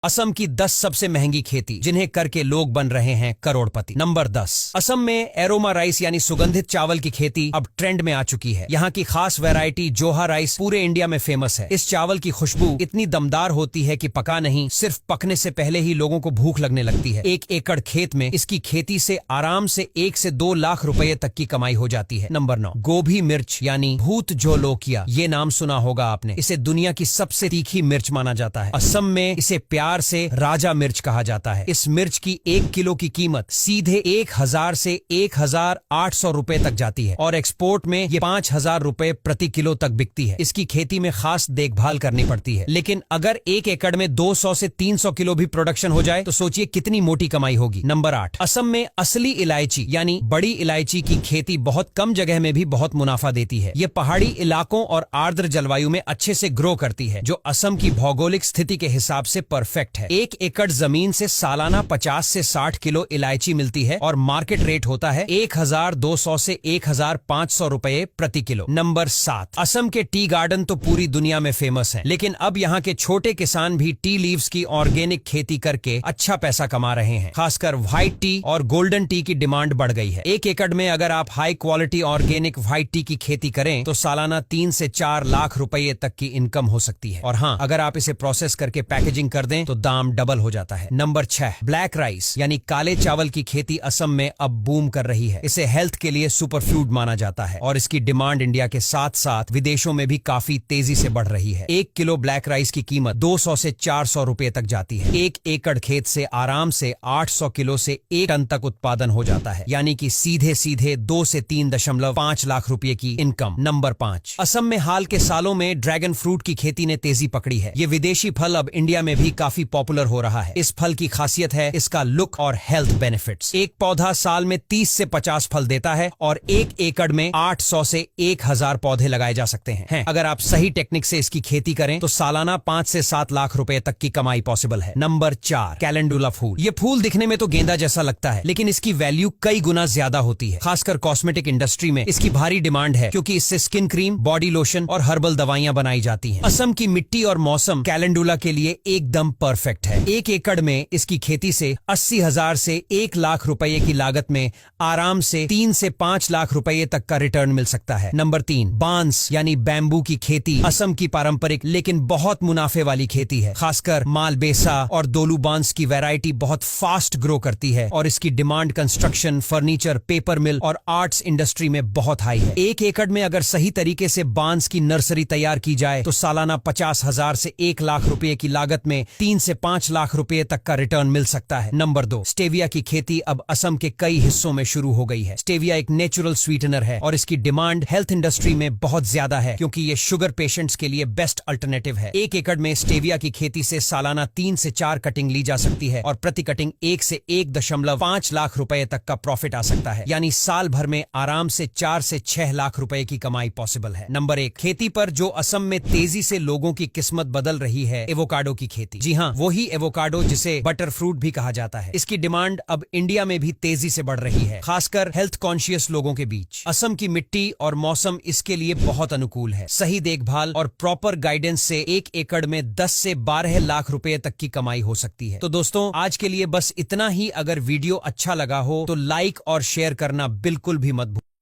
असम की 10 सबसे महंगी खेती जिन्हें करके लोग बन रहे हैं करोड़पति। नंबर 10, असम में एरोमा राइस यानी सुगंधित चावल की खेती अब ट्रेंड में आ चुकी है। यहाँ की खास वैरायटी जोहा राइस पूरे इंडिया में फेमस है। इस चावल की खुशबू इतनी दमदार होती है कि पका नहीं, सिर्फ पकने से पहले ही लोगों को भूख लगने लगती है। 1 एकड़ खेत में इसकी खेती से आराम से 1 से 2 लाख रुपए तक की कमाई हो जाती है। नंबर 9, गोभी मिर्च यानी भूत जोलोकिया। ये नाम सुना होगा आपने। इसे दुनिया की सबसे तीखी मिर्च माना जाता है। असम में इसे प्यार से राजा मिर्च कहा जाता है। इस मिर्च की 1 किलो की कीमत सीधे 1000 से 1800 रुपए तक जाती है और एक्सपोर्ट में ये 5000 रुपए प्रति किलो तक बिकती है। इसकी खेती में खास देखभाल करनी पड़ती है, लेकिन अगर 1 एकड़ में 200 से 300 किलो भी प्रोडक्शन हो जाए तो सोचिए कितनी मोटी कमाई होगी। नंबर 8, असम में असली इलायची यानी बड़ी इलायची की खेती बहुत कम जगह में भी बहुत मुनाफा देती है। ये पहाड़ी इलाकों और आर्द्र जलवायु में अच्छे से ग्रो करती है, जो असम की भौगोलिक स्थिति के हिसाब से परफेक्ट है। 1 एकड़ जमीन से सालाना 50 से 60 किलो इलायची मिलती है और मार्केट रेट होता है 1200 से 1500 रुपए प्रति किलो। नंबर 7, असम के टी गार्डन तो पूरी दुनिया में फेमस है, लेकिन अब यहाँ के छोटे किसान भी टी लीव्स की ऑर्गेनिक खेती करके अच्छा पैसा कमा रहे हैं। खासकर व्हाइट टी और गोल्डन टी की डिमांड बढ़ गई है। 1 एकड़ में अगर आप high quality organic white T की खेती करें तो सालाना 3 से 4 लाख रुपए तक की इनकम हो सकती है। और हाँ, अगर आप इसे प्रोसेस करके पैकेजिंग कर दें तो दाम डबल हो जाता है। नंबर 6, ब्लैक राइस यानी काले चावल की खेती असम में अब बूम कर रही है। इसे हेल्थ के लिए सुपरफूड माना जाता है और इसकी डिमांड इंडिया के साथ साथ विदेशों में भी काफी तेजी से बढ़ रही है। 1 किलो ब्लैक राइस की कीमत 200 से 400 रुपए तक जाती है। 1 एकड़ खेत से आराम से 800 किलो से 1 टन तक उत्पादन हो जाता है, यानी कि सीधे सीधे 2 से 3.5 लाख रुपए की इनकम। नंबर 5, असम में हाल के सालों में ड्रैगन फ्रूट की खेती ने तेजी पकड़ी है। ये विदेशी फल अब इंडिया में भी काफी पॉपुलर हो रहा है। इस फल की खासियत है इसका लुक और हेल्थ बेनिफिट्स। एक पौधा साल में 30 से 50 फल देता है और 1 एकड़ में 800 से 1000 पौधे लगाए जा सकते हैं। अगर आप सही टेक्निक से इसकी खेती करें तो सालाना 5 से 7 लाख रुपए तक की कमाई पॉसिबल है। नंबर 4, कैलेंडुला फूल। ये फूल दिखने में तो गेंदा जैसा लगता है, लेकिन इसकी वैल्यू कई गुना ज्यादा होती है। खासकर कॉस्मेटिक इंडस्ट्री में इसकी भारी डिमांड है, क्योंकि इससे स्किन क्रीम, बॉडी लोशन और हर्बल दवाइयां बनाई जाती हैं। असम की मिट्टी और मौसम कैलेंडुला के लिए एकदम परफेक्ट है। 1 एकड़ में इसकी खेती से 80,000 से 1 लाख रुपए की लागत में आराम से 3 से 5 लाख रुपए तक का रिटर्न मिल सकता है। नंबर 3, बांस यानी बैम्बू की खेती असम की पारंपरिक लेकिन बहुत मुनाफे वाली खेती है। खासकर मालबेसा और दोलू बांस की वैरायटी बहुत फास्ट ग्रो करती है और इसकी डिमांड कंस्ट्रक्शन, फर्नीचर, पेपर मिल और आर्ट्स इंडस्ट्री में बहुत हाई है। 1 एकड़ में अगर सही तरीके से बांस की नर्सरी तैयार की जाए तो सालाना 50,000 से 1 लाख रुपए की लागत में 3 से 5 लाख रुपए तक का रिटर्न मिल सकता है। नंबर 2, स्टेविया की खेती अब असम के कई हिस्सों में शुरू हो गई है। स्टेविया एक नेचुरल स्वीटनर है और इसकी डिमांड हेल्थ इंडस्ट्री में बहुत ज्यादा है, क्योंकि ये शुगर पेशेंट्स के लिए बेस्ट अल्टरनेटिव है। 1 एकड़ में स्टेविया की खेती से सालाना 3 से 4 कटिंग ली जा सकती है और प्रति कटिंग 1 से 1.5 लाख रुपए तक का प्रॉफिट आ सकता है, यानी साल भर में आराम से 4 से 6 लाख रुपए की कमाई पॉसिबल है। नंबर 1, खेती पर जो असम में तेजी से लोगों की किस्मत बदल रही है, एवोकाडो की खेती। जी हाँ, वही एवोकाडो जिसे बटर फ्रूट भी कहा जाता है। इसकी डिमांड अब इंडिया में भी तेजी से बढ़ रही है, खासकर हेल्थ कॉन्शियस लोगों के बीच। असम की मिट्टी और मौसम इसके लिए बहुत अनुकूल है। सही देखभाल और प्रॉपर गाइडेंस से 1 एकड़ में 10 से 12 लाख रुपए तक की कमाई हो सकती है। तो दोस्तों, आज के लिए बस इतना ही। अगर वीडियो अच्छा लगा हो तो लाइक और शेयर करना बिल्कुल भी मत भूलिए।